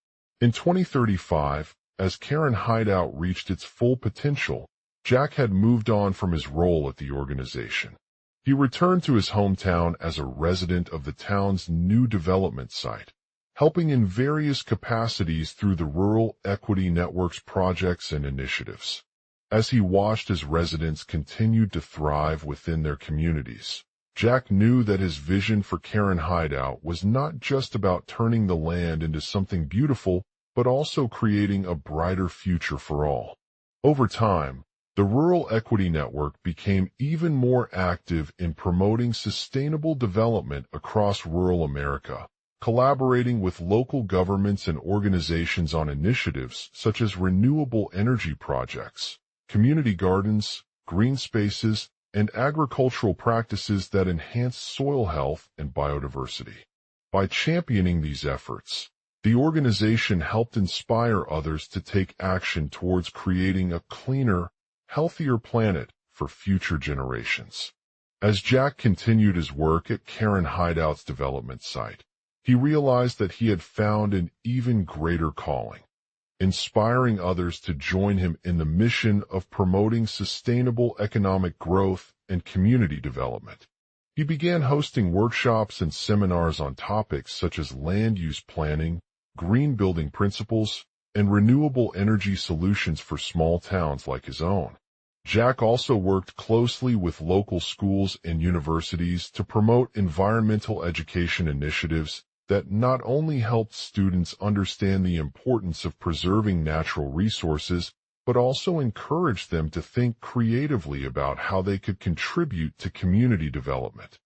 In 2035, as Karen Hideout reached its full potential, Jack had moved on from his role at the organization. He returned to his hometown as a resident of the town's new development site, helping in various capacities through the Rural Equity Network's projects and initiatives. As he watched as residents continued to thrive within their communities, Jack knew that his vision for Karen Hideout was not just about turning the land into something beautiful, but also creating a brighter future for all. Over time, the Rural Equity Network became even more active in promoting sustainable development across rural America, collaborating with local governments and organizations on initiatives such as renewable energy projects, community gardens, green spaces, and agricultural practices that enhance soil health and biodiversity. By championing these efforts, the organization helped inspire others to take action towards creating a cleaner, healthier planet for future generations. As Jack continued his work at Karen Hideout's development site, he realized that he had found an even greater calling, inspiring others to join him in the mission of promoting sustainable economic growth and community development. He began hosting workshops and seminars on topics such as land use planning, green building principles, and renewable energy solutions for small towns like his own. Jack also worked closely with local schools and universities to promote environmental education initiatives that not only helped students understand the importance of preserving natural resources, but also encouraged them to think creatively about how they could contribute to community development.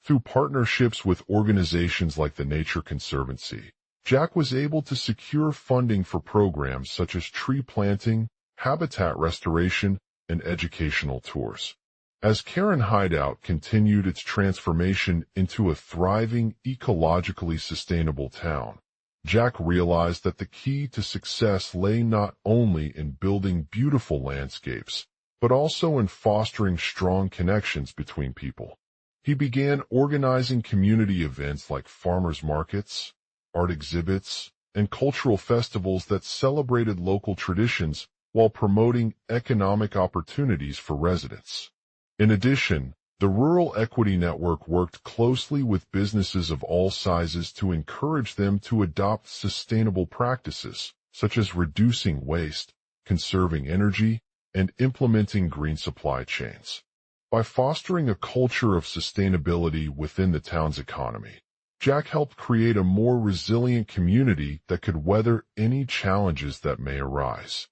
Through partnerships with organizations like the Nature Conservancy, Jack was able to secure funding for programs such as tree planting, habitat restoration, and educational tours. As Karen Hideout continued its transformation into a thriving, ecologically sustainable town, Jack realized that the key to success lay not only in building beautiful landscapes, but also in fostering strong connections between people. He began organizing community events like farmers markets, art exhibits, and cultural festivals that celebrated local traditions while promoting economic opportunities for residents. In addition, the Rural Equity Network worked closely with businesses of all sizes to encourage them to adopt sustainable practices, such as reducing waste, conserving energy, and implementing green supply chains. By fostering a culture of sustainability within the town's economy, Jack helped create a more resilient community that could weather any challenges that may arise.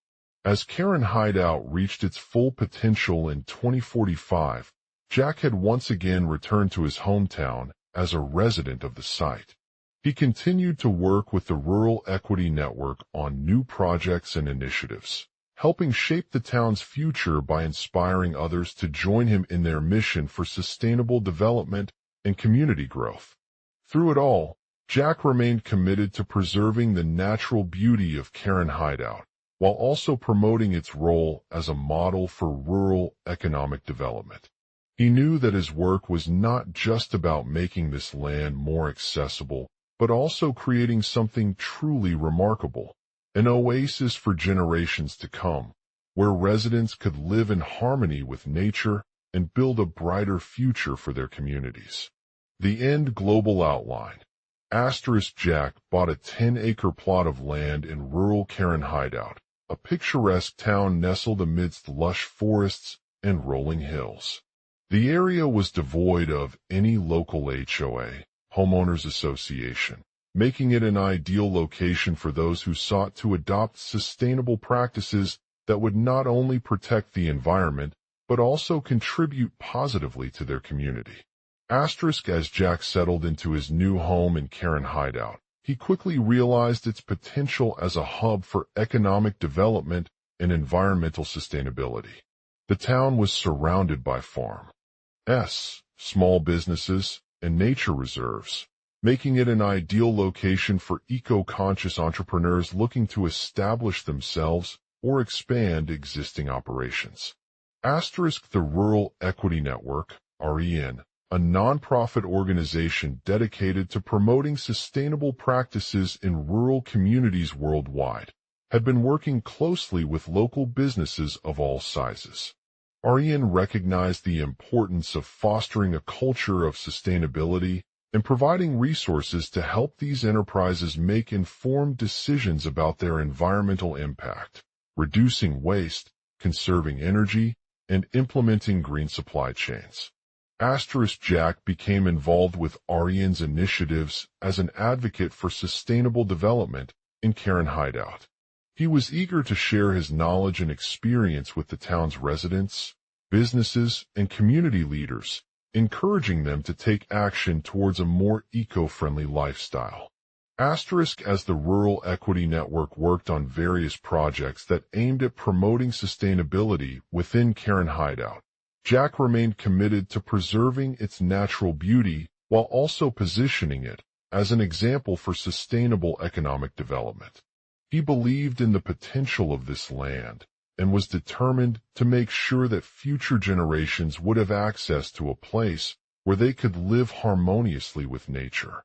As Karen Hideout reached its full potential in 2045, Jack had once again returned to his hometown as a resident of the site. He continued to work with the Rural Equity Network on new projects and initiatives, helping shape the town's future by inspiring others to join him in their mission for sustainable development and community growth. Through it all, Jack remained committed to preserving the natural beauty of Karen Hideout, while also promoting its role as a model for rural economic development. He knew that his work was not just about making this land more accessible, but also creating something truly remarkable, an oasis for generations to come, where residents could live in harmony with nature and build a brighter future for their communities. The End Global Outline. Jack bought a 10-acre plot of land in rural Karen Hideout, a picturesque town nestled amidst lush forests and rolling hills. The area was devoid of any local HOA, homeowners association, making it an ideal location for those who sought to adopt sustainable practices that would not only protect the environment, but also contribute positively to their community. As Jack settled into his new home in Karen Hideout, he quickly realized its potential as a hub for economic development and environmental sustainability. The town was surrounded by farms, small businesses, and nature reserves, making it an ideal location for eco-conscious entrepreneurs looking to establish themselves or expand existing operations. The Rural Equity Network, REN, a nonprofit organization dedicated to promoting sustainable practices in rural communities worldwide, had been working closely with local businesses of all sizes. REN recognized the importance of fostering a culture of sustainability and providing resources to help these enterprises make informed decisions about their environmental impact, reducing waste, conserving energy, and implementing green supply chains. Jack became involved with REN's initiatives as an advocate for sustainable development in Karen Hideout. He was eager to share his knowledge and experience with the town's residents, businesses, and community leaders, encouraging them to take action towards a more eco-friendly lifestyle. As the Rural Equity Network worked on various projects that aimed at promoting sustainability within Karen Hideout, Jack remained committed to preserving its natural beauty while also positioning it as an example for sustainable economic development. He believed in the potential of this land and was determined to make sure that future generations would have access to a place where they could live harmoniously with nature.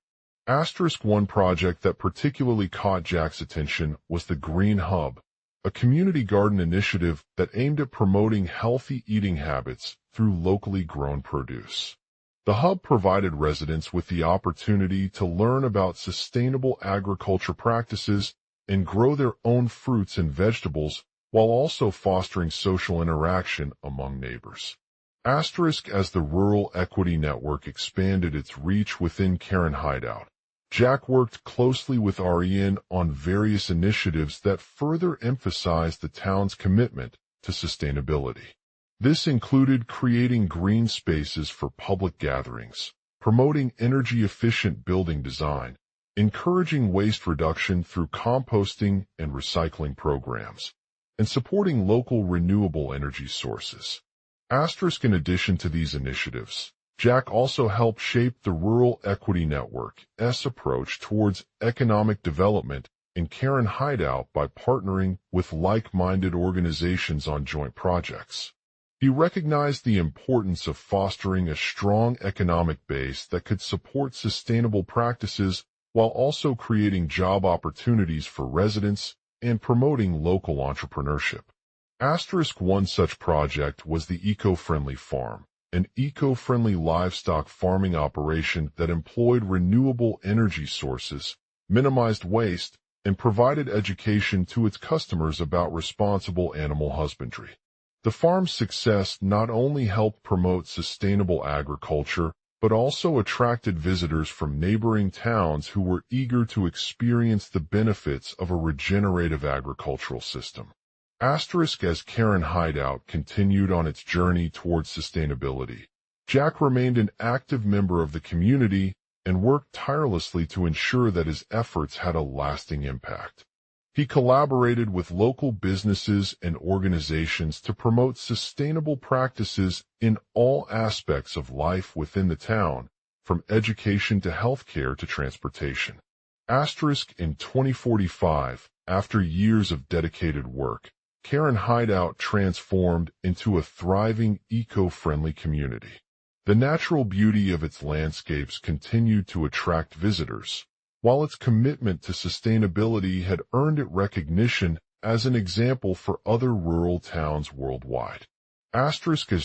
One project that particularly caught Jack's attention was the Green Hub, a community garden initiative that aimed at promoting healthy eating habits through locally grown produce. The hub provided residents with the opportunity to learn about sustainable agriculture practices and grow their own fruits and vegetables while also fostering social interaction among neighbors. As the Rural Equity Network expanded its reach within Karen Hideout, Jack worked closely with Ariane on various initiatives that further emphasized the town's commitment to sustainability. This included creating green spaces for public gatherings, promoting energy-efficient building design, encouraging waste reduction through composting and recycling programs, and supporting local renewable energy sources. In addition to these initiatives, Jack also helped shape the Rural Equity Network's approach towards economic development in Karen Hideout by partnering with like-minded organizations on joint projects. He recognized the importance of fostering a strong economic base that could support sustainable practices while also creating job opportunities for residents and promoting local entrepreneurship. One such project was the Eco-Friendly Farm, an eco-friendly livestock farming operation that employed renewable energy sources, minimized waste, and provided education to its customers about responsible animal husbandry. The farm's success not only helped promote sustainable agriculture, but also attracted visitors from neighboring towns who were eager to experience the benefits of a regenerative agricultural system. As Karen Hideout continued on its journey towards sustainability, Jack remained an active member of the community and worked tirelessly to ensure that his efforts had a lasting impact. He collaborated with local businesses and organizations to promote sustainable practices in all aspects of life within the town, from education to healthcare to transportation. In 2045, after years of dedicated work, Karen Hideout transformed into a thriving, eco-friendly community. The natural beauty of its landscapes continued to attract visitors, while its commitment to sustainability had earned it recognition as an example for other rural towns worldwide. As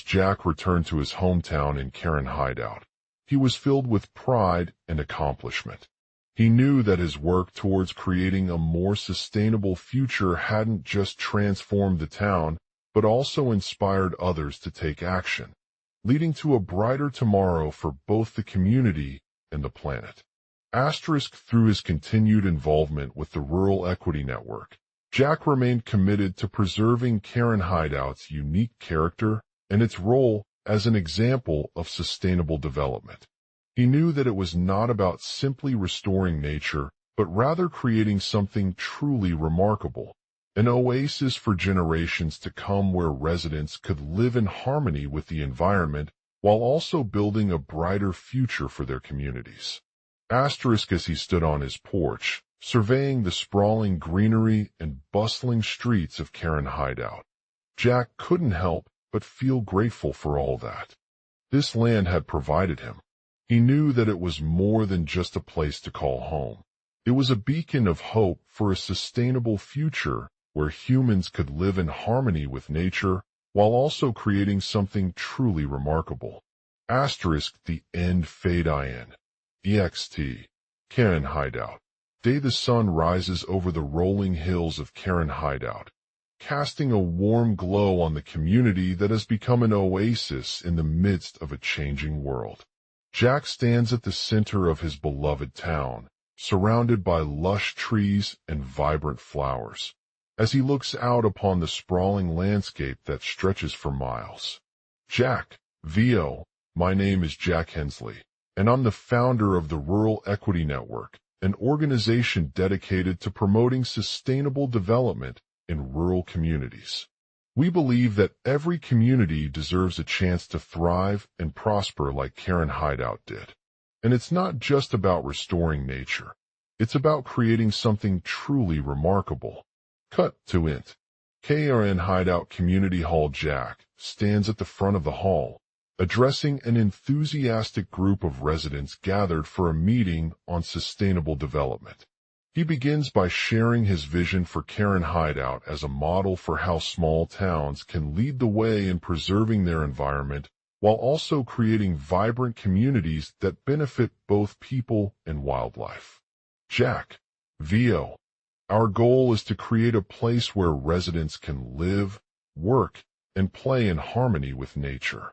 Jack returned to his hometown in Karen Hideout, he was filled with pride and accomplishment. He knew that his work towards creating a more sustainable future hadn't just transformed the town, but also inspired others to take action, leading to a brighter tomorrow for both the community and the planet. Through his continued involvement with the Rural Equity Network, Jack remained committed to preserving Karen Hideout's unique character and its role as an example of sustainable development. He knew that it was not about simply restoring nature, but rather creating something truly remarkable, an oasis for generations to come where residents could live in harmony with the environment while also building a brighter future for their communities. As he stood on his porch, surveying the sprawling greenery and bustling streets of Karen Hideout, Jack couldn't help but feel grateful for all that this land had provided him. He knew that it was more than just a place to call home. It was a beacon of hope for a sustainable future where humans could live in harmony with nature while also creating something truly remarkable. The end fade in. EXT. Karen Hideout. Day the sun rises over the rolling hills of Karen Hideout, casting a warm glow on the community that has become an oasis in the midst of a changing world. Jack stands at the center of his beloved town, surrounded by lush trees and vibrant flowers, as he looks out upon the sprawling landscape that stretches for miles. My name is Jack Hensley, and I'm the founder of the Rural Equity Network, an organization dedicated to promoting sustainable development in rural communities. We believe that every community deserves a chance to thrive and prosper like Karen Hideout did. And it's not just about restoring nature. It's about creating something truly remarkable. Cut to int. Karen Hideout Community Hall. Jack stands at the front of the hall, addressing an enthusiastic group of residents gathered for a meeting on sustainable development. He begins by sharing his vision for Karen Hideout as a model for how small towns can lead the way in preserving their environment while also creating vibrant communities that benefit both people and wildlife. Our goal is to create a place where residents can live, work, and play in harmony with nature.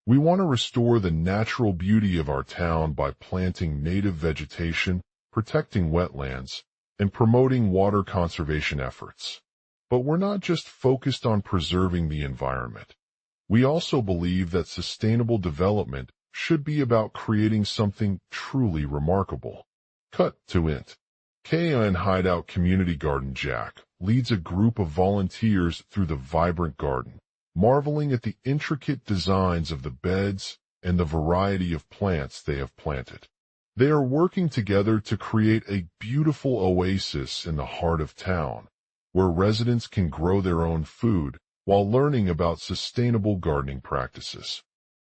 We want to restore the natural beauty of our town by planting native vegetation, protecting wetlands, and promoting water conservation efforts. But we're not just focused on preserving the environment. We also believe that sustainable development should be about creating something truly remarkable. Cut to it. KN Hideout Community Garden Jack leads a group of volunteers through the vibrant garden, marveling at the intricate designs of the beds and the variety of plants they have planted. They are working together to create a beautiful oasis in the heart of town, where residents can grow their own food while learning about sustainable gardening practices.